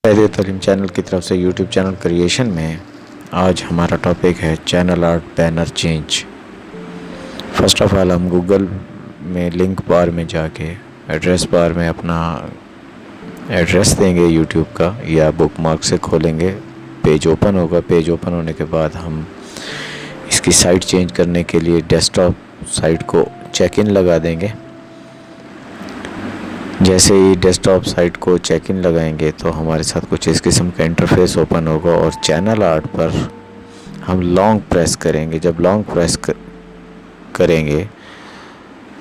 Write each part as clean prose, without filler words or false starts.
फ़ायदे तालीम चैनल की तरफ से यूट्यूब चैनल क्रिएशन में आज हमारा टॉपिक है channel art banner change. First of all हम गूगल में लिंक बार में जाके एड्रेस बार में अपना एड्रेस देंगे यूट्यूब का या बुकमार्क से खोलेंगे, पेज ओपन होगा। पेज ओपन होने के बाद हम इसकी साइट चेंज करने के लिए डेस्कटॉप साइट को चेक इन लगा देंगे। जैसे ही डेस्कटॉप साइट को चेक इन लगाएंगे तो हमारे साथ कुछ इस किस्म का इंटरफेस ओपन होगा और चैनल आर्ट पर हम लॉन्ग प्रेस करेंगे। जब लॉन्ग प्रेस करेंगे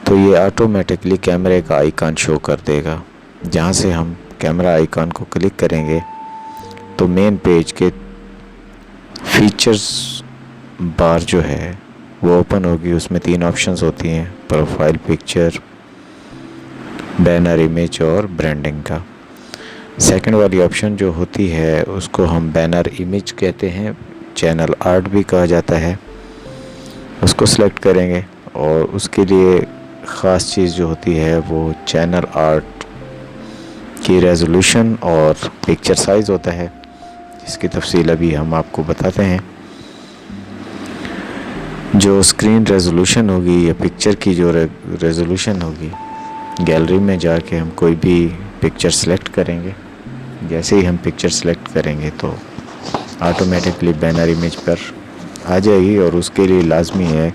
तो ये ऑटोमेटिकली कैमरे का आइकन शो कर देगा। जहाँ से हम कैमरा आइकन को क्लिक करेंगे तो मेन पेज के फीचर्स बार जो है वो ओपन होगी। उसमें 3 ऑप्शंस होती हैं, प्रोफाइल पिक्चर, बैनर इमेज और ब्रांडिंग का। सेकंड वाली ऑप्शन जो होती है उसको हम बैनर इमेज कहते हैं, चैनल आर्ट भी कहा जाता है। उसको सिलेक्ट करेंगे और उसके लिए ख़ास चीज़ जो होती है वो चैनल आर्ट की रेजोल्यूशन और पिक्चर साइज़ होता है, जिसकी तफसील अभी हम आपको बताते हैं। जो स्क्रीन रेजोल्यूशन होगी या पिक्चर की जो रेजोल्यूशन होगी, गैलरी में जाके हम कोई भी पिक्चर सेलेक्ट करेंगे। जैसे ही हम पिक्चर सेलेक्ट करेंगे तो ऑटोमेटिकली बैनर इमेज पर आ जाएगी और उसके लिए लाजमी है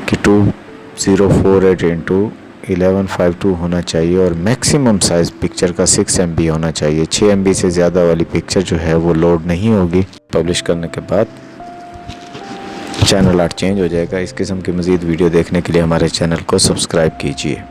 कि 2048 × 1152 होना चाहिए और मैक्सिमम साइज़ पिक्चर का 6 MB होना चाहिए। 6 MB से ज़्यादा वाली पिक्चर जो है वो लोड नहीं होगी। पब्लिश करने के बाद चैनल आर्ट चेंज हो जाएगा। इस किस्म की मज़ीद वीडियो देखने के लिए हमारे चैनल को सब्सक्राइब कीजिए।